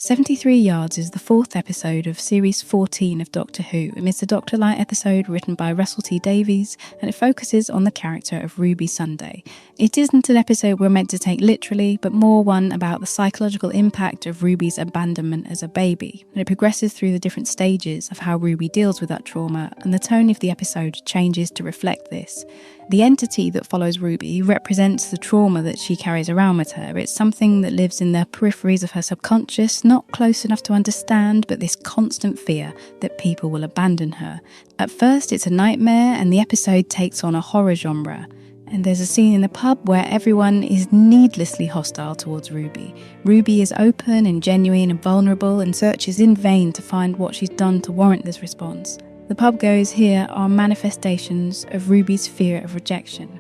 73 Yards is the fourth episode of Series 14 of Doctor Who, and it's a Doctor Light episode written by Russell T Davies, and it focuses on the character of Ruby Sunday. It isn't an episode we're meant to take literally, but more one about the psychological impact of Ruby's abandonment as a baby, and it progresses through the different stages of how Ruby deals with that trauma, and the tone of the episode changes to reflect this. The entity that follows Ruby represents the trauma that she carries around with her. It's something that lives in the peripheries of her subconscious, not close enough to understand, but this constant fear that people will abandon her. At first it's a nightmare, and the episode takes on a horror genre. And there's a scene in the pub where everyone is needlessly hostile towards Ruby. Ruby is open and genuine and vulnerable and searches in vain to find what she's done to warrant this response. The pub goers here are manifestations of Ruby's fear of rejection.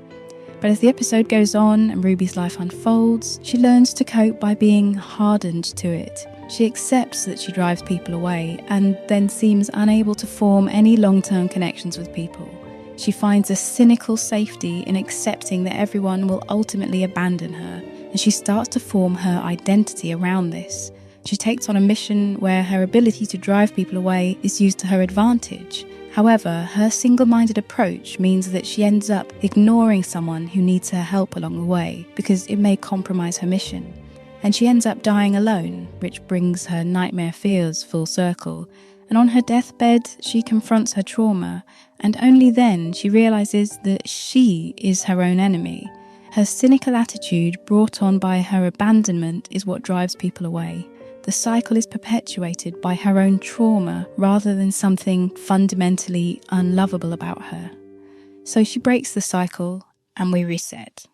But as the episode goes on and Ruby's life unfolds, she learns to cope by being hardened to it. She accepts that she drives people away and then seems unable to form any long-term connections with people. She finds a cynical safety in accepting that everyone will ultimately abandon her, and she starts to form her identity around this. She takes on a mission where her ability to drive people away is used to her advantage. However, her single-minded approach means that she ends up ignoring someone who needs her help along the way because it may compromise her mission. And she ends up dying alone, which brings her nightmare fears full circle. And on her deathbed, she confronts her trauma, and only then she realizes that she is her own enemy. Her cynical attitude brought on by her abandonment is what drives people away. The cycle is perpetuated by her own trauma rather than something fundamentally unlovable about her. So she breaks the cycle and we reset.